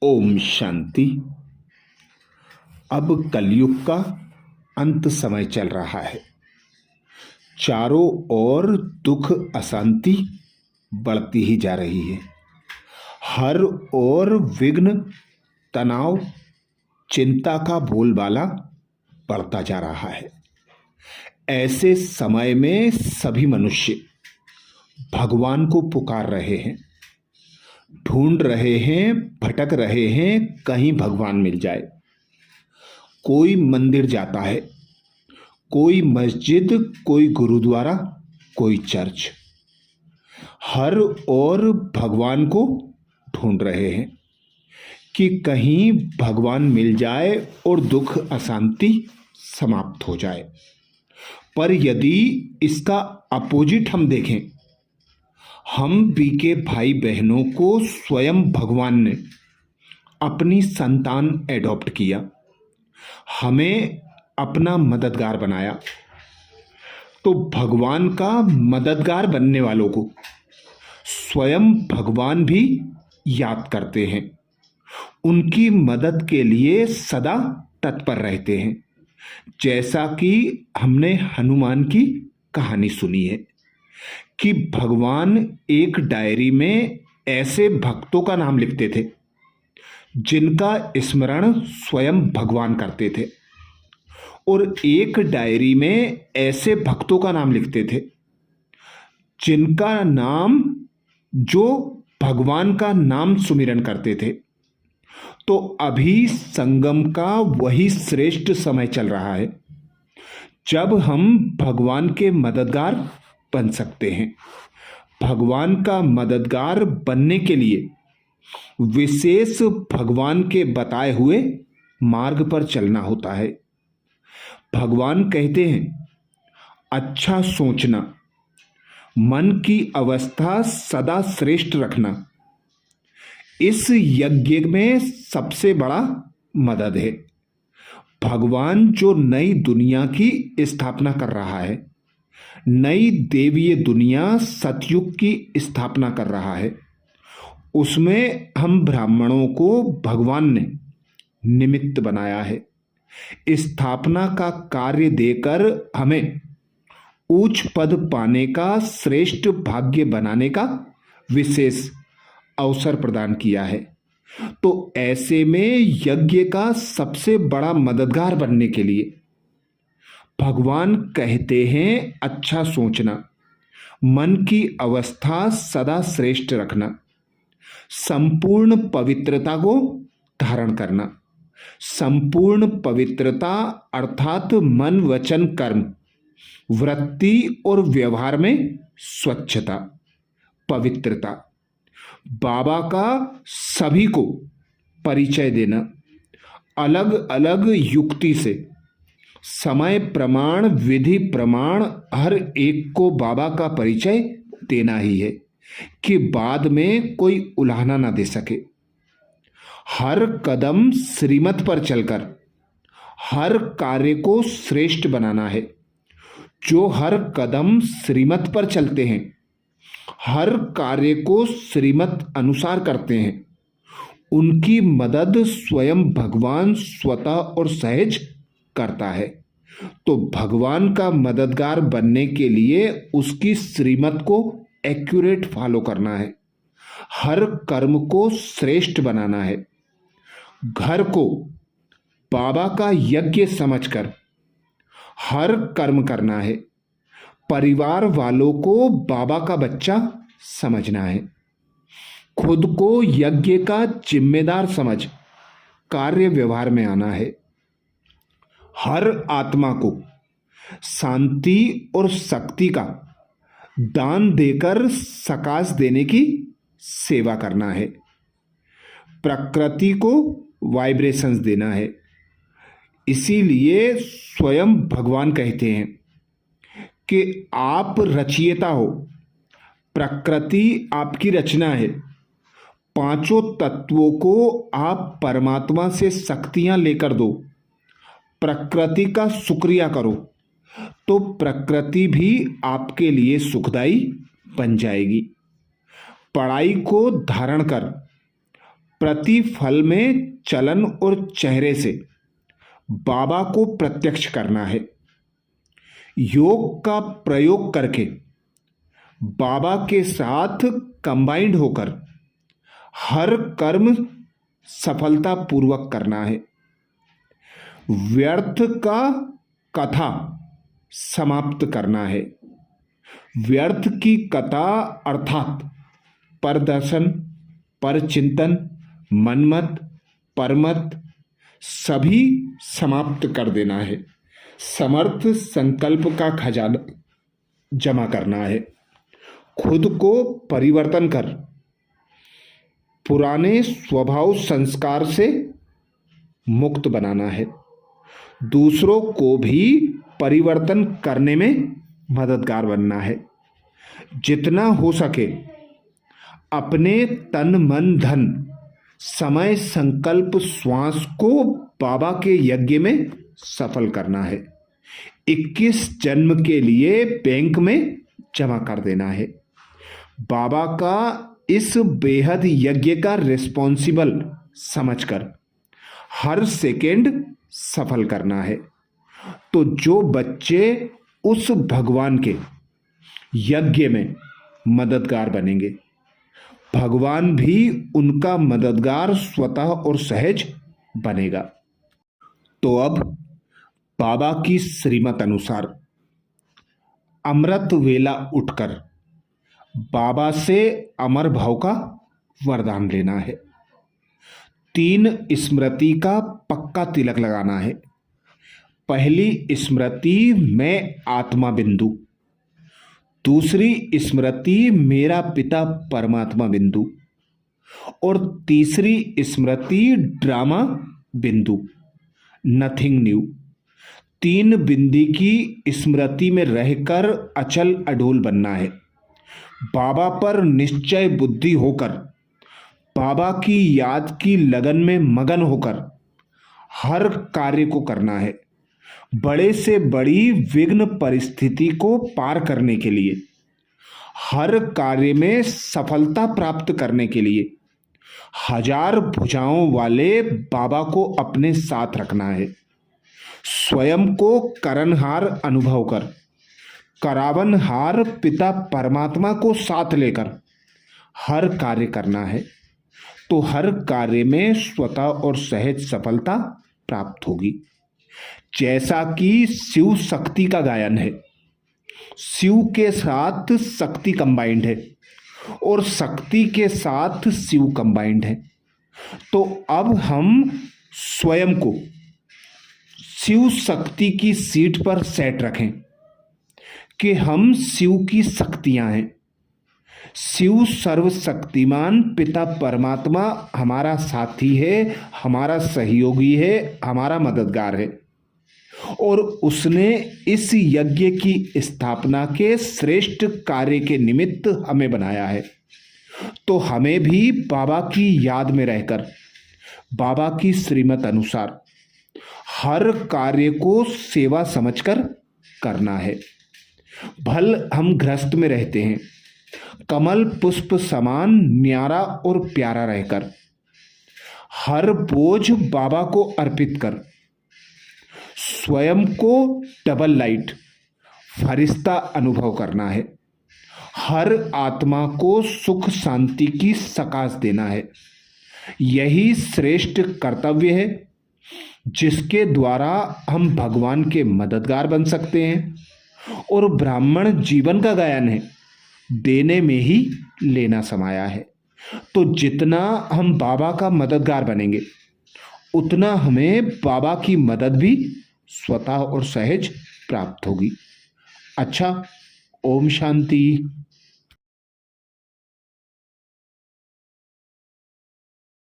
ओम शांति। अब कलयुग का अंत समय चल रहा है। चारों ओर दुख अशांति बढ़ती ही जा रही है। हर ओर विघ्न, तनाव, चिंता का बोलबाला बढ़ता जा रहा है। ऐसे समय में सभी मनुष्य भगवान को पुकार रहे हैं, ढूंढ रहे हैं, भटक रहे हैं, कहीं भगवान मिल जाए। कोई मंदिर जाता है, कोई मस्जिद, कोई गुरुद्वारा, कोई चर्च। हर ओर भगवान को ढूंढ रहे हैं कि कहीं भगवान मिल जाए और दुख अशांति समाप्त हो जाए। पर यदि इसका अपोजिट हम देखें, हम भी के भाई बहनों को स्वयं भगवान ने अपनी संतान एडॉप्ट किया, हमें अपना मददगार बनाया। तो भगवान का मददगार बनने वालों को स्वयं भगवान भी याद करते हैं, उनकी मदद के लिए सदा तत्पर रहते हैं। जैसा कि हमने हनुमान की कहानी सुनी है कि भगवान एक डायरी में ऐसे भक्तों का नाम लिखते थे जिनका स्मरण स्वयं भगवान करते थे, और एक डायरी में ऐसे भक्तों का नाम लिखते थे जिनका नाम जो भगवान का नाम सुमिरन करते थे। तो अभी संगम का वही श्रेष्ठ समय चल रहा है जब हम भगवान के मददगार बन सकते हैं। भगवान का मददगार बनने के लिए विशेष भगवान के बताए हुए मार्ग पर चलना होता है। भगवान कहते हैं, अच्छा सोचना, मन की अवस्था सदा श्रेष्ठ रखना, इस यज्ञ में सबसे बड़ा मदद है। भगवान जो नई दुनिया की स्थापना कर रहा है, नई देवीय दुनिया सतयुग की स्थापना कर रहा है, उसमें हम ब्राह्मणों को भगवान ने निमित्त बनाया है। स्थापना का कार्य देकर हमें उच्च पद पाने का, श्रेष्ठ भाग्य बनाने का विशेष अवसर प्रदान किया है। तो ऐसे में यज्ञ का सबसे बड़ा मददगार बनने के लिए भगवान कहते हैं, अच्छा सोचना, मन की अवस्था सदा श्रेष्ठ रखना, संपूर्ण पवित्रता को धारण करना। संपूर्ण पवित्रता अर्थात मन, वचन, कर्म, वृत्ति और व्यवहार में स्वच्छता, पवित्रता। बाबा का सभी को परिचय देना, अलग अलग युक्ति से, समय प्रमाण, विधि प्रमाण, हर एक को बाबा का परिचय देना ही है कि बाद में कोई उलाहना ना दे सके। हर कदम श्रीमत पर चलकर हर कार्य को श्रेष्ठ बनाना है। जो हर कदम श्रीमत पर चलते हैं, हर कार्य को श्रीमत अनुसार करते हैं, उनकी मदद स्वयं भगवान स्वतः और सहज करता है। तो भगवान का मददगार बनने के लिए उसकी श्रीमत को एक्यूरेट फॉलो करना है, हर कर्म को श्रेष्ठ बनाना है, घर को बाबा का यज्ञ समझकर हर कर्म करना है, परिवार वालों को बाबा का बच्चा समझना है, खुद को यज्ञ का जिम्मेदार समझ कार्य व्यवहार में आना है, हर आत्मा को शांति और शक्ति का दान देकर सकाश देने की सेवा करना है, प्रकृति को वाइब्रेशंस देना है। इसीलिए स्वयं भगवान कहते हैं कि आप रचयिता हो, प्रकृति आपकी रचना है, पांचों तत्वों को आप परमात्मा से शक्तियां लेकर दो, प्रकृति का शुक्रिया करो, तो प्रकृति भी आपके लिए सुखदाई बन जाएगी। पढ़ाई को धारण कर प्रतिफल में चलन और चेहरे से बाबा को प्रत्यक्ष करना है। योग का प्रयोग करके बाबा के साथ कंबाइंड होकर हर कर्म सफलतापूर्वक करना है। व्यर्थ का कथा समाप्त करना है। व्यर्थ की कथा अर्थात परदर्शन, परचिंतन, मनमत, परमत सभी समाप्त कर देना है। समर्थ संकल्प का खजाना जमा करना है। खुद को परिवर्तन कर पुराने स्वभाव संस्कार से मुक्त बनाना है। दूसरों को भी परिवर्तन करने में मददगार बनना है। जितना हो सके अपने तन मन धन समय संकल्प श्वास को बाबा के यज्ञ में सफल करना है। 21 जन्म के लिए बैंक में जमा कर देना है। बाबा का इस बेहद यज्ञ का रिस्पॉन्सिबल समझकर हर सेकेंड सफल करना है। तो जो बच्चे उस भगवान के यज्ञ में मददगार बनेंगे, भगवान भी उनका मददगार स्वतः और सहज बनेगा। तो अब बाबा की श्रीमत अनुसार अमृत वेला उठकर बाबा से अमर भाव का वरदान लेना है। 3 स्मृति का पक्का तिलक लगाना है। पहली स्मृति मैं आत्मा बिंदु, दूसरी स्मृति मेरा पिता परमात्मा बिंदु और तीसरी स्मृति ड्रामा बिंदु, नथिंग न्यू। 3 बिंदी की स्मृति में रहकर अचल अडोल बनना है। बाबा पर निश्चय बुद्धि होकर बाबा की याद की लगन में मगन होकर हर कार्य को करना है। बड़े से बड़ी विघ्न परिस्थिति को पार करने के लिए, हर कार्य में सफलता प्राप्त करने के लिए 1000 भुजाओं वाले बाबा को अपने साथ रखना है। स्वयं को करनहार अनुभव कर करावनहार पिता परमात्मा को साथ लेकर हर कार्य करना है। तो हर कार्य में स्वतः और सहज सफलता प्राप्त होगी। जैसा कि शिव शक्ति का गायन है, शिव के साथ शक्ति कंबाइंड है और शक्ति के साथ शिव कंबाइंड है। तो अब हम स्वयं को शिव शक्ति की सीट पर सेट रखें कि हम शिव की शक्तियां हैं। शिव सर्वशक्तिमान पिता परमात्मा हमारा साथी है, हमारा सहयोगी है, हमारा मददगार है और उसने इस यज्ञ की स्थापना के श्रेष्ठ कार्य के निमित्त हमें बनाया है। तो हमें भी बाबा की याद में रहकर बाबा की श्रीमत अनुसार हर कार्य को सेवा समझकर करना है। भल हम गृहस्थ में रहते हैं, कमल पुष्प समान न्यारा और प्यारा रहकर हर बोझ बाबा को अर्पित कर स्वयं को डबल लाइट फरिश्ता अनुभव करना है। हर आत्मा को सुख शांति की सकाश देना है। यही श्रेष्ठ कर्तव्य है जिसके द्वारा हम भगवान के मददगार बन सकते हैं। और ब्राह्मण जीवन का गायन है, देने में ही लेना समाया है। तो जितना हम बाबा का मददगार बनेंगे उतना हमें बाबा की मदद भी स्वतः और सहज प्राप्त होगी। अच्छा, ओम शांति।